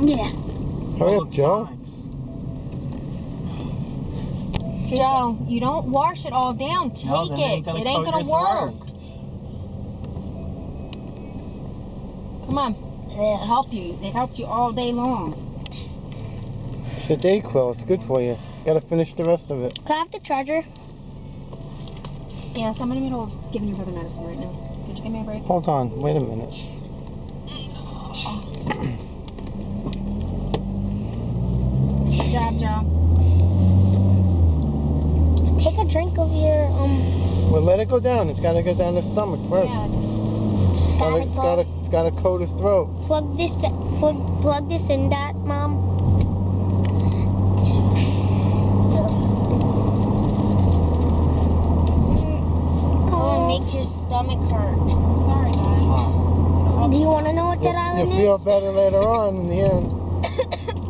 Yeah. Hurry up, Joe. Joe, you don't wash it all down. Take it. It ain't gonna work. Come on. It'll help you. It helped you all day long. It's the dayquil. It's good for you. Gotta finish the rest of it. Can I have the charger? Yes, I'm in the middle of giving your brother medicine right now. Could you give me a break? Hold on. Wait a minute. Good job, Joe. Take a drink of your Well, let it go down. It's gotta go down the stomach first. Yeah. Gotta coat his throat. plug this in, Dad, Mom. Oh, it makes your stomach hurt. Sorry, guys. Do you want to know what that You'll island feel is? better later on in the end.